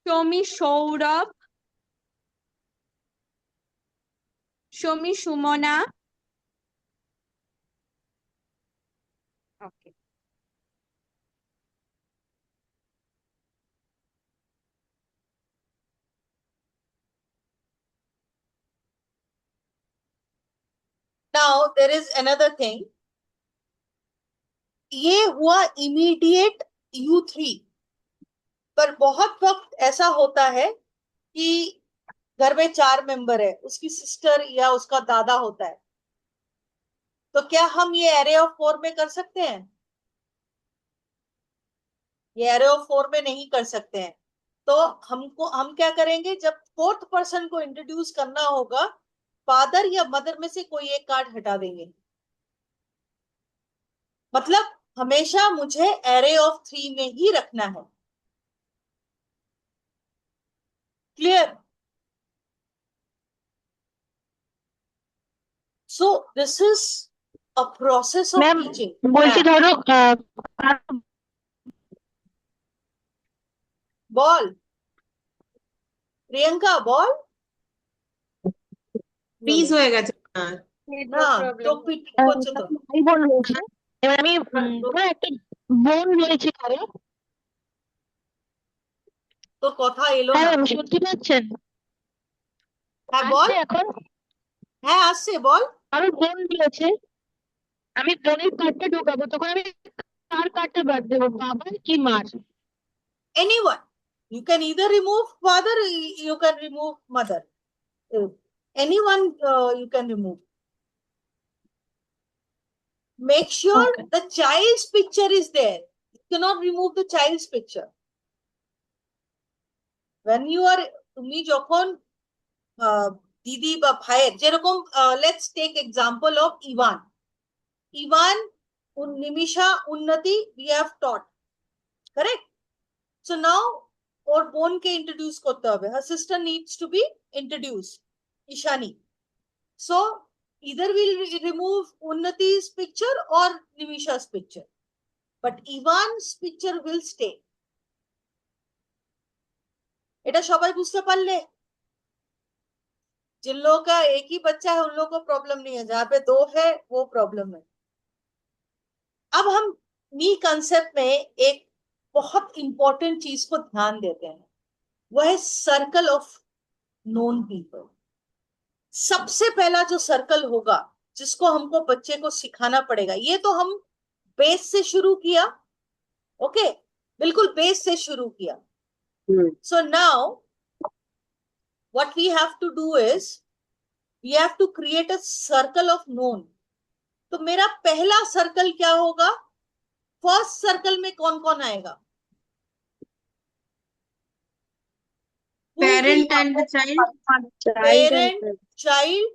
F: show me Saurabh, সমী Sumana. Okay.
A: Now there is another thing. ये हुआ इमीडिएट U3, पर बहुत वक्त ऐसा होता है कि घर में 4 मेंबर है, उसकी सिस्टर या उसका दादा होता है, तो क्या हम ये एरे ऑफ 4 में कर सकते हैं? ये एरे ऑफ 4 में नहीं कर सकते हैं। तो हम क्या करेंगे, जब 4th पर्सन को इंट्रोड्यूस करना होगा, फादर या मदर में से कोई एक कार्ड हटा देंगे। मतलब हमेशा मुझे एरे ऑफ 3 में ही रखना है। Clear? So this is a process of
C: ma'am
A: teaching.
C: বলছি ধরো
A: বল প্রিয়াঙ্কা, বল
G: ফ্রিজ হয়ে গেছে না।
A: না, চোখ পিট করছে তো।
C: ভাই বোন রয়েছে, এবার আমি ধরো একটা বোন রয়েছে কারো।
A: তোর কথা এলো
C: হ্যাঁ
A: না।
C: ম্যাম শুনতে পাচ্ছেন?
A: হ্যাঁ বল।
C: আসছে এখন?
A: হ্যাঁ আসছে, বল।
C: কারো বোন রয়েছে, আমি বোনের কার্ডটা ঢোকাবো, তখন আমি কার কার্ডটা বাদ দেবো, বাবার কি মার?
A: Anyone. You can either remove father, you can remove mother. Anyone you can remove. Make sure
C: Okay.
A: the child's picture is there. You cannot remove the child's picture. When you are, তুমি যখন দিদি বা ভাইয়ের, যেরকম let's take example of Ivan. Ivan, Nimisha, Unnati, we have taught. Correct? So now ওর বোনকে introduce করতে হবে। Her sister needs to be introduced, Ishani. So either we'll remove Unnati's picture or Nimisha's picture, but Ivan's picture will stay. এটা সবাই बुझते পারলে? जिन लोगों का एक ही बच्चा है उन लोगों को प्रॉब्लम नहीं है, जहां पे 2 है वो प्रॉब्लम है। अब हम मी कंसेप्ट में एक बहुत इंपॉर्टेंट चीज को ध्यान देते हैं, वह है सर्कल ऑफ नोन पीपल। सबसे पहला जो सर्कल होगा जिसको हमको बच्चे को सिखाना पड़ेगा, ये तो हम बेस से शुरू किया। ओके, बिल्कुल बेस से शुरू किया। So now what we have to do is we have to create a circle of known. तो मेरा पहला सर्कल क्या होगा? फर्स्ट सर्कल में कौन कौन आएगा?
G: Parent and child,
A: parent, child,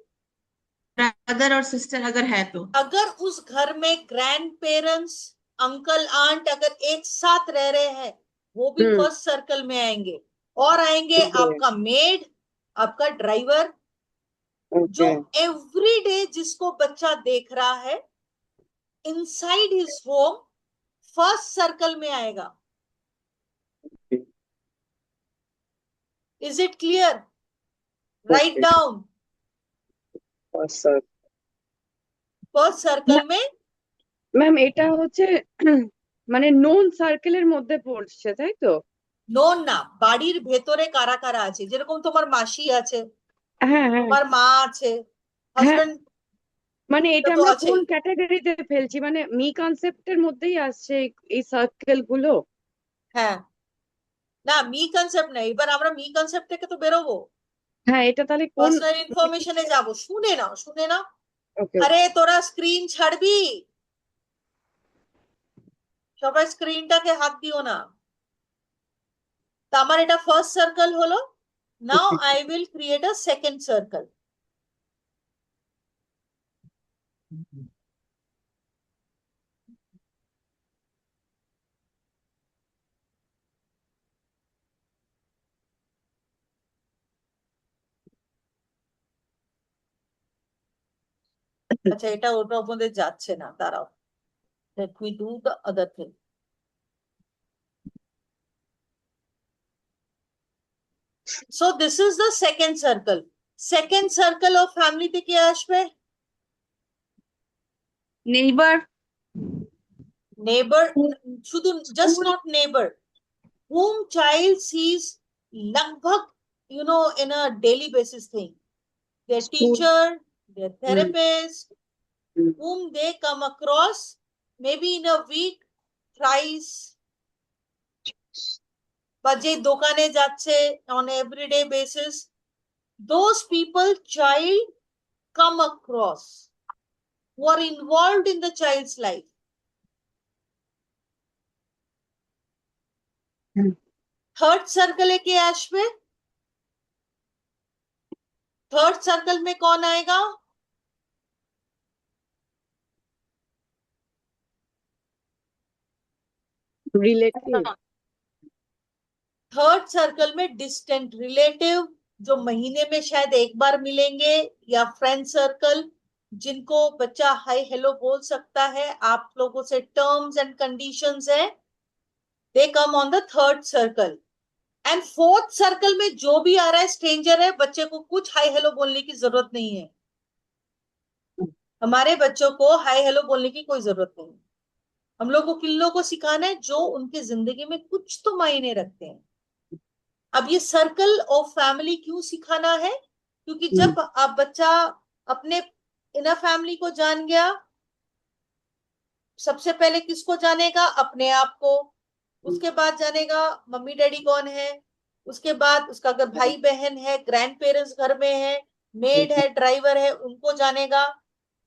G: brother और सिस्टर अगर है तो।
A: अगर उस घर में ग्रैंड पेरेंट्स, अंकल आंट अगर एक साथ रह रहे हैं, वो भी फर्स्ट सर्कल में आएंगे। और आएंगे आपका मेड, आपका ड्राइवर, जो एवरी डे जिसको बच्चा देख रहा है inside his home, first circle में आएगा। Is it clear? Write down. First circle में
B: ম্যাম এটা হচ্ছে মানে নোন সার্কেলের মধ্যে পড়ছে, তাই তো?
A: নোন না, বাড়ির ভেতরে কারা কারা আছে, যেরকম তোমার মাসি আছে,
B: হ্যাঁ হ্যাঁ
A: তোমার মা আছে, হাজবেন্ড।
B: মানে এটা
A: তো
B: আমরা
A: আছেই।
B: কোন ক্যাটাগরিতে ফেলছি, মানে মি কনসেপ্টের মধ্যেই আসছে এই সার্কেল গুলো?
A: হ্যাঁ, না মি কনসেপ্ট না, এবার আমরা মি কনসেপ্ট থেকে তো বেরোবো,
B: হ্যাঁ এটা তাহলে কোন?
A: পার্সোনাল ইনফরমেশনে যাব। শুনে নাও, শুনে নাও।
B: ওকে
A: আরে তোরা স্ক্রিন ছাড়বি, সবাই স্ক্রিনটাকে হাত দিও না। তো আমার এটা ফার্স্ট সার্কেল হলো। Now I will create a second circle. আচ্ছা, এটা ওটার মধ্যে যাচ্ছে না, দাঁড়াও। Let me do the other thing. So this is the second circle. Second circle of ফ্যামিলিতে কে আসবে?
F: নেইবার,
A: নেইবার, শুধু just not neighbour, whom child sees लगभग in a daily basis thing, their teacher, their therapist, whom they come across maybe in a week thrice, বা যে দোকানে যাচ্ছে on everyday basis, those people child come across who are involved in the child's life. Third circle के आसবে? Third circle में कौन आएगा?
B: Relative.
A: Third circle में distant relative, जो महीने में शायद एक बार मिलेंगे, या फ्रेंड सर्कल जिनको बच्चा हाय हेलो बोल सकता है, आप लोगों से टर्म्स एंड कंडीशंस है, they come on the third circle. And fourth circle में जो भी आ रहा है स्ट्रेंजर है, बच्चे को कुछ हाय हेलो बोलने की जरूरत नहीं है। हमारे बच्चों को हाय हेलो बोलने की कोई जरूरत नहीं है। हम लोग को किन लोगों को सिखाना है? जो उनके जिंदगी में कुछ तो मायने रखते हैं। अब ये सर्कल ऑफ फैमिली क्यों सिखाना है? क्योंकि जब आप बच्चा अपने इनर फैमिली को जान गया, सबसे पहले किसको जानेगा? अपने आप को। उसके बाद जानेगा मम्मी डैडी कौन है। उसके बाद उसका अगर भाई बहन है, ग्रैंड पेरेंट्स घर में है, मेड है, ड्राइवर है, उनको जानेगा।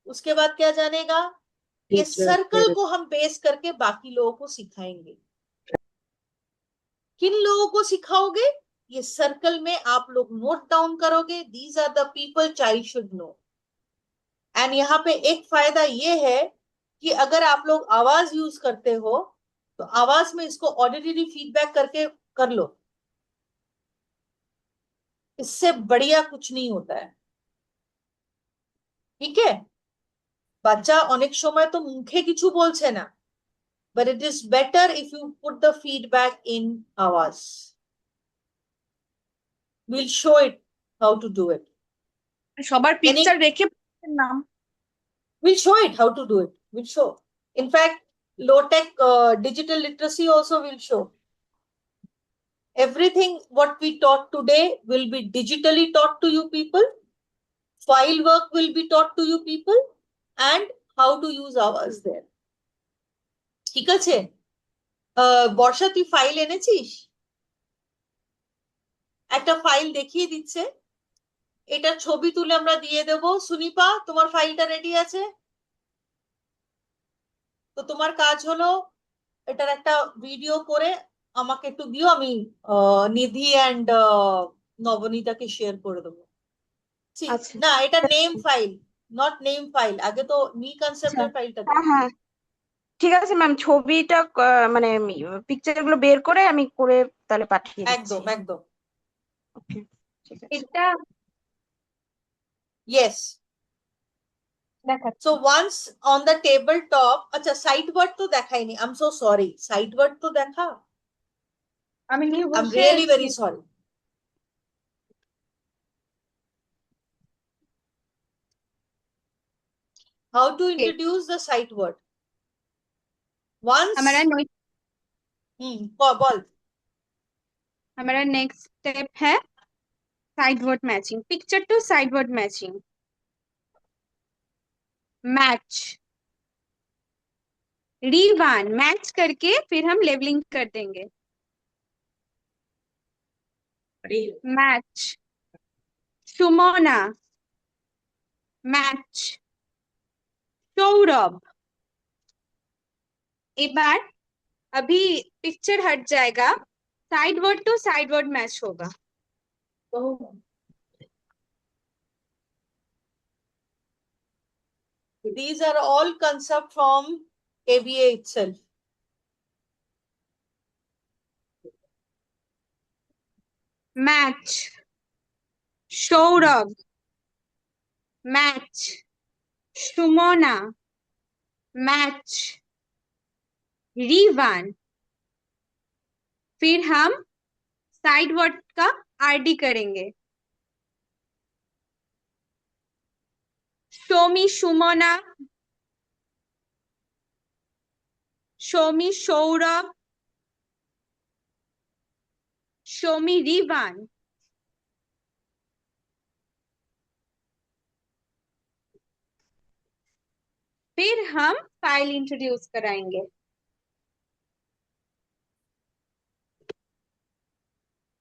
A: उसके बाद क्या जानेगा? ये सर्कल को हम बेस करके बाकी लोगों को सिखाएंगे। किन लोगों को सिखाओगे? ये सर्कल में आप लोग नोट डाउन करोगे, these are the people child should know. And यहाँ पे एक फायदा ये है कि अगर आप लोग आवाज यूज करते हो तो आवाज में इसको ऑडिटरी फीडबैक करके कर लो। इससे बढ़िया कुछ नहीं होता है। ঠিক है? বাচ্চা অনেক সময় তো মুখে কিছু বলছে না, but it is better if you put the feedback in আওয়াজ। we'll show it how to do it।
E: সবার পিকচার রেখে নাম
A: we'll show it how to do it। we'll show, in fact low tech digital literacy also will show। everything what we taught today will be digitally taught to you people, file work will be taught to you people, and how to use hours there। ঠিক আছে? বর্ষা, তুই file এনেছিস? একটা file দেখিয়ে দিচ্ছে, এটা ছবি তুলে আমরা দিয়ে দেব। সুনিপা, তোমার ফাইলটা রেডি আছে? তো তোমার কাজ হলো এটার একটা ভিডিও করে আমাকে একটু দিও, আমি নিধি এন্ড নবনীতাকে শেয়ার করে দেবো।
F: আচ্ছা।
A: না, এটা name file, not name file. আগে তো মি কনসেপ্টের ফাইলটা
F: হ্যাঁ হ্যাঁ ঠিক আছে ম্যাম, ছবিটা মানে পিকচার গুলো বের করে আমি করে তাহলে পাঠিয়ে দিচ্ছি।
A: একদম একদম।
F: ওকে ঠিক আছে।
C: এটা
A: yes।
C: দেখাচ্ছি।
A: So once on the table top, আচ্ছা সাইড ওয়ার্ড তো দেখাইনি, I am so sorry. Sight word তো দেখা,
C: আমি নিয়ে
A: আই এম
C: বসে
A: রিয়েলি
C: আছি।
A: Very sorry. How to introduce the sight word? Once
F: हमारा
A: বল।
F: हमारा नेक्स्ट स्टेप है sight word matching, picture to sight word matching. Match, Rivaan match करके फिर हम लेबलिंग कर देंगे। Match, Sumona, match, Saurabh. এবার अभी पिक्चर हट जाएगा, sight word to sight word match होगा।
A: These are all concept from ABA itself।
F: Match, Saurabh, match, Sumona, match, Rivaan. फिर हम साइड वर्ड का आरडी करेंगे। show me Shumona, show me Saurabh, show me Rivan. फिर हम फाइल इंट्रोड्यूस कराएंगे।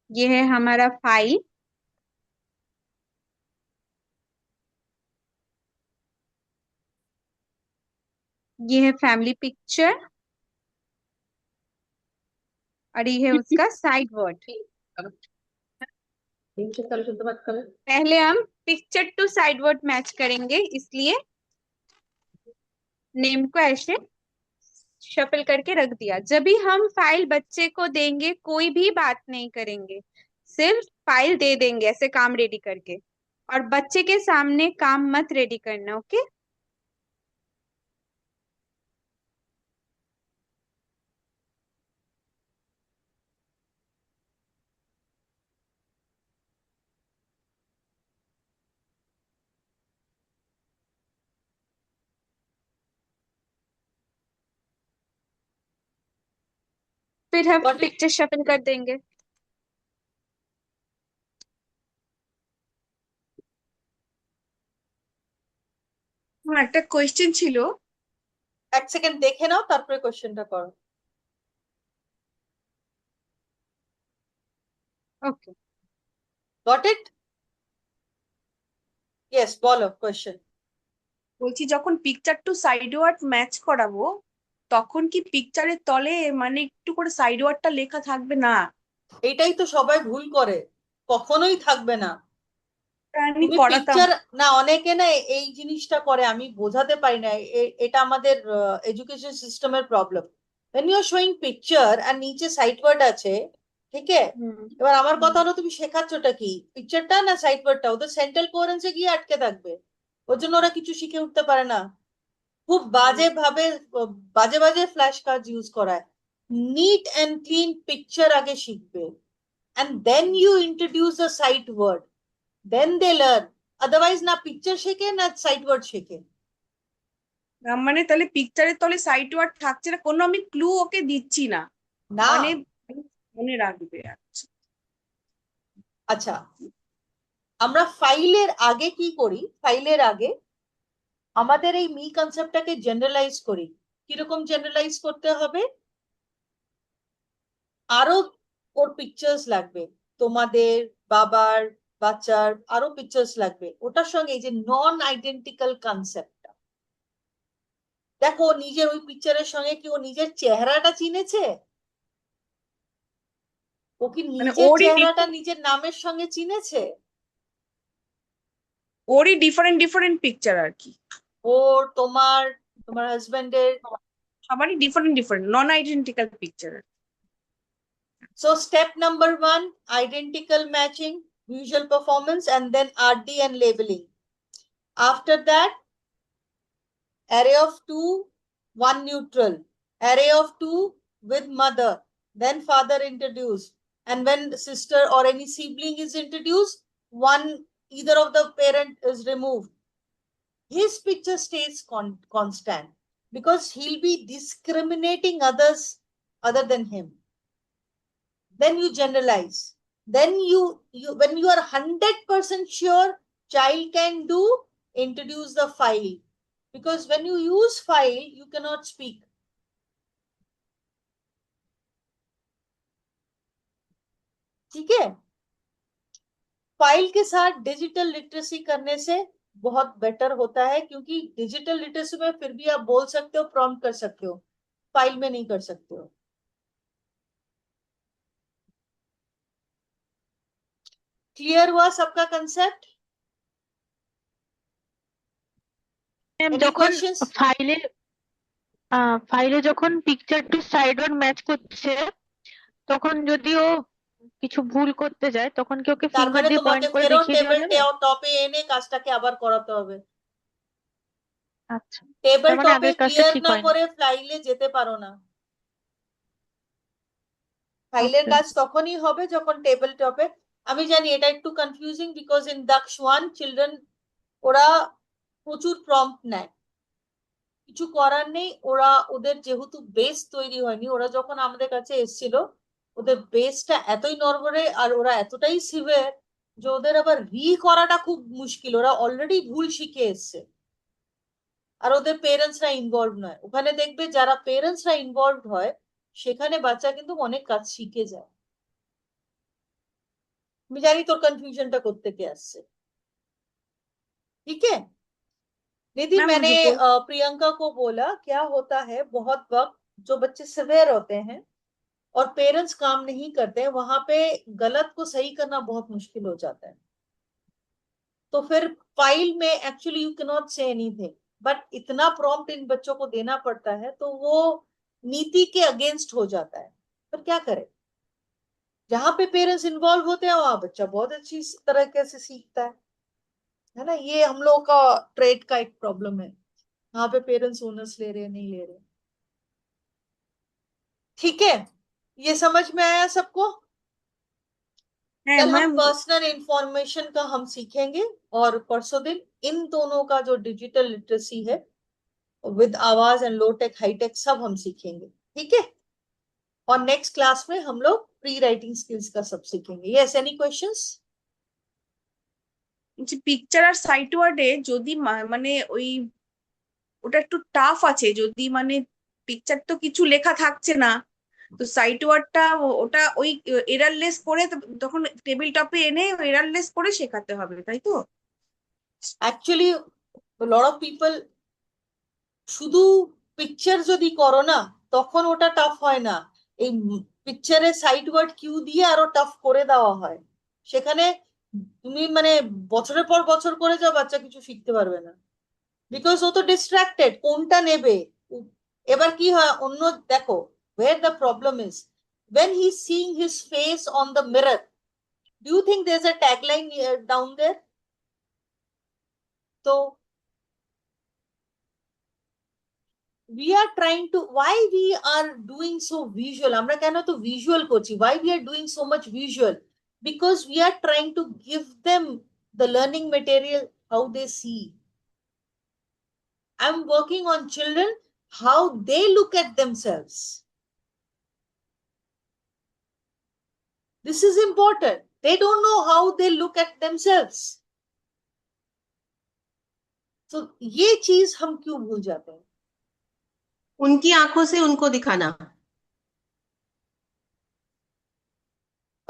F: ये है हमारा फाइल। ये है फैमिली पिक्चर और ये है उसका साइड वर्ड। पहले हम picture to sight word match करेंगे, इसलिए नेम को ऐसे शफल करके रख दिया। जब भी हम फाइल बच्चे को देंगे कोई भी बात नहीं करेंगे, सिर्फ फाइल दे देंगे ऐसे काम रेडी करके, और बच्चे के सामने काम मत रेडी करना। ओके, फिर हम पिक्चर शफल कर देंगे।
E: আমার একটা কোয়েশ্চেন ছিল,
A: এক সেকেন্ড দেখে নাও, তারপরে কোশ্চেনটা করো।
F: Okay,
A: got it? ইয়েস, বলো কোশ্চেন।
E: বলছি যখন picture to sight word match করাবো তখন কি পিকচারের তলে মানে একটু করে সাইড ওয়ার্ডটা লেখা থাকবে না?
A: এটাই তো সবাই ভুল করে, কখনোই থাকবে না।
E: আমি
A: তুমি
E: করাতাম।
A: পিকচার না, অনেকে না এই জিনিসটা করে, আমি বোঝাতে পারি না, এটা আমাদের এডুকেশন সিস্টেমের problem. when you are showing picture আর নিচে সাইড ওয়ার্ড আছে, ঠিক আছে, এবার আমার কথা হলো তুমি শেখাচ্ছটা কি, পিকচারটা না সাইড ওয়ার্ডটা? ওদের সেন্ট্রাল কোয়ারেন্সে গিয়ে আটকে থাকবে, ওর জন্য ওরা কিছু শিখে উঠতে পারে না। খুব বাজে ভাবে বাজে বাজে ফ্ল্যাশ কার্ড ইউজ করায়। নিট এন্ড ক্লিন পিকচার আগে শিখবে, and then you introduce a sight word, then they learn. Otherwise না পিকচার শেখে না সাইট ওয়ার্ড শেখে।
E: মানে তাহলে পিকচারের তলে সাইড ওয়ার্ড থাকছে না, কোনো আমি ক্লু ওকে দিচ্ছি না,
A: না,
E: মানে মনে রাখবে।
A: আচ্ছা, আমরা ফাইলের আগে কি করি? ফাইলের আগে আমাদের এই মি কনসেপ্টটাকে জেনারেলাইজ করি। কিরকম জেনারেলাইজ করতে হবে? আরো ওর পিকচার্স লাগবে, তোমাদের বাবার বাচ্চার আরো পিকচার্স লাগবে, ওটার সঙ্গে এই যে নন আইডেন্টিক্যাল কনসেপ্টটা। দেখো নিজের ওই পিকচারের সঙ্গে কি ও নিজের চেহারাটা চিনেছে? ও কি নিজের চেহারাটা নিজের নামের সঙ্গে চিনেছে?
E: ওরই ডিফারেন্ট ডিফারেন্ট পিকচার আর কি,
A: ওর তোমার তোমার হাজবেন্ডের
E: সবারই different different non identical picture.
A: So step number 1, identical matching, visual performance, and then RD and labeling. After that, array of 2, 1 neutral, array of 2 with mother, then father introduced, and when sister or any sibling is introduced, either of the parent is removed. His picture stays constant because he'll be discriminating others other than him. Then you generalize. Then you when you are 100% sure child can do, introduce the file, because when you use file you cannot speak. ठीक है? File के साथ digital literacy करने से बहुत better होता है, क्योंकि डिजिटल लिटरेसी में फिर भी आप बोल सकते हो, प्रॉम्प्ट कर सकते हो, फाइल में नहीं कर सकते हो। क्लियर हुआ सबका कंसेप्ट?
C: যখন ফাইলে যখন picture to sight word match করছে, তখন যদি ও কিছু ভুল করতে যায় তখন কি ওকে
A: তার
C: ফিঙ্গার
A: মানে
C: দিয়ে
A: তোমাকে
C: পয়েন্ট করে
A: ফেরো
C: দেখিয়ে দেওয়া
A: টেবিল
C: যাবে?
A: টপে এনে কাজটাকে আবার করাতে হবে।
C: আচ্ছা,
A: টেবিল
C: তার মানে
A: টপে
C: আগের কাজটা
A: ক্লিয়ার
C: ঠিক
A: না
C: হয়নি।
A: করে ফাইলে যেতে পারো না। ফাইলের
C: Okay.
A: কাজ তখনই হবে যখন টেবিল টপে। আমি জানি এটা একটু কনফিউজিং, বিকজ ইন দাক্ষ 1 চিলড্রেন ওরা প্রচুর প্রম্পট নেয়, কিছু করার নেই। ওরা ওদের যেহেতু বেস তৈরি হয়নি, ওরা যখন আমাদের কাছে এসেছিল ওদের বেসটা এতই নড়বড়ে আর ওরা এতটাই সিভিয়ার যে ওদের আবার করাটা খুব মুশকিল। ওরা অলরেডি ভুল শিখে এসছে আর ওদের পেরেন্টসরা ইনভলভ নয়। ওখানে দেখবে যারা পেরেন্টসরা ইনভলভ হয় সেখানে বাচ্চা কিন্তু অনেক কাজ শিখে যায়। আমি জানি তোর কনফিউজনটা কোত্থেকে আসছে। ठीक है निधि,
E: मैम
A: मैंने
E: मुझे
A: प्रियंका को बोला क्या होता है बहुत वक्त जो बच्चे सिवियर होते हैं और पेरेंट्स काम नहीं करते हैं, वहां पे गलत को सही करना बहुत मुश्किल हो जाता है। तो फिर फाइल में actually you can not say anything, but इतना प्रॉम्प्ट इन बच्चों को देना पड़ता है तो वो नीति के अगेंस्ट हो जाता है। पर क्या करे, जहां पे पेरेंट्स इन्वॉल्व होते हैं वहां बच्चा बहुत अच्छी तरीके से सीखता है ना। ये हम लोगों का ट्रेड का एक प्रॉब्लम है, वहां पे पेरेंट्स ओनर्स ले रहे हैं नहीं ले रहे। ठीक है, ये समझ में आया सबको?
E: है
A: कल हम
E: मैम
A: पर्सनल इंफॉर्मेशन का हम सीखेंगे और परसों दिन इन दोनों का जो डिजिटल लिटरेसी है विद आवाज and low tech high tech सब हम सीखेंगे। ठीक है, और नेक्स्ट क्लास में हम लोग प्री राइटिंग स्किल्स का सब सीखेंगे। Yes, any questions?
E: যে পিকচার আর সাইট ওয়ার্ডে যদি মানে ওই ওটা একটু টাফ আছে, যদি মানে পিকচার তো কিছু লেখা থাকছে না, তো সাইট ওয়ার্ডটা ওটা ওই এরারলেস করে তখন টেবিল টপে এনে এরারলেস করে শেখাতে হবে, তাই তো?
A: অ্যাকচুয়ালি লট অফ পিপল শুধু পিকচার যদি করো না তখন ওটা টাফ হয় না, এই পিকচারে সাইড ওয়ার্ড কিউ দিয়ে আরো টাফ করে দেওয়া হয়। সেখানে তুমি মানে বছরের পর বছর করে যাও, বাচ্চা কিছু শিখতে পারবে না, বিকজ ও তো ডিস্ট্রাক্টেড কোনটা নেবে। এবার কি হয় অন্য দেখো, where the problem is when he's seeing his face on the mirror, do you think there's a tagline down there? So we are trying to, why we are doing so visual, আমরা কেন তো visual করছি, why we are doing so much visual, because we are trying to give them the learning material how they see. I'm working on children how they look at themselves. This is important. They don't know how they look at themselves. So ये चीज हम क्यों भूल जाते हैं?
G: उनकी आंखों से उनको दिखाना।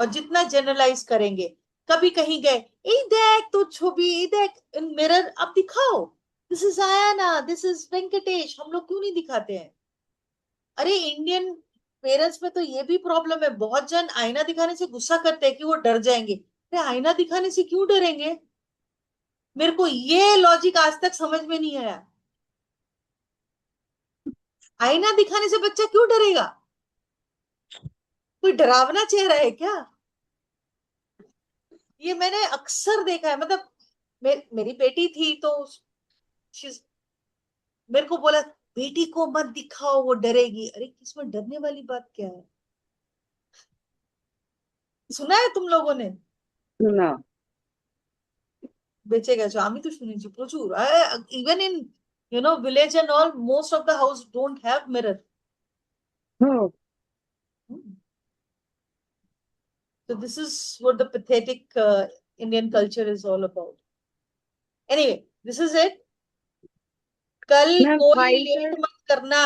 A: और जितना जनरलाइज करेंगे, कभी कहीं गए ए देख तो छवि, ए देख इन मिरर, अब दिखाओ this is Ayana, this is Venkatesh, हम लोग क्यों नहीं दिखाते हैं? अरे इंडियन पेरेंट्स में तो ये भी प्रॉब्लम है, बहुत जन आईना दिखाने से गुस्सा करते हैं कि वो डर जाएंगे। अरे आईना दिखाने से क्यों डरेंगे? मेरे को ये लॉजिक आज तक समझ में नहीं आया। आईना दिखाने से बच्चा क्यों डरेगा? कोई डरावना चेहरा है क्या? ये मैंने अक्सर देखा है, मतलब मेरी बेटी थी तो मेरे को बोला बेटी को मत दिखाओ वो डरेगी। अरे किसमें डरने वाली बात क्या है? सुना है तुम लोगों ने?
B: না।
A: বেঁচে গেছো, আমি তো শুনেছি প্রচুর। Even in village and all, most of the house don't have mirror. So this is what the pathetic Indian culture is all about. Anyway, this is it. कल
B: मैम
A: कोई
B: फाइल
A: लेट मत करना।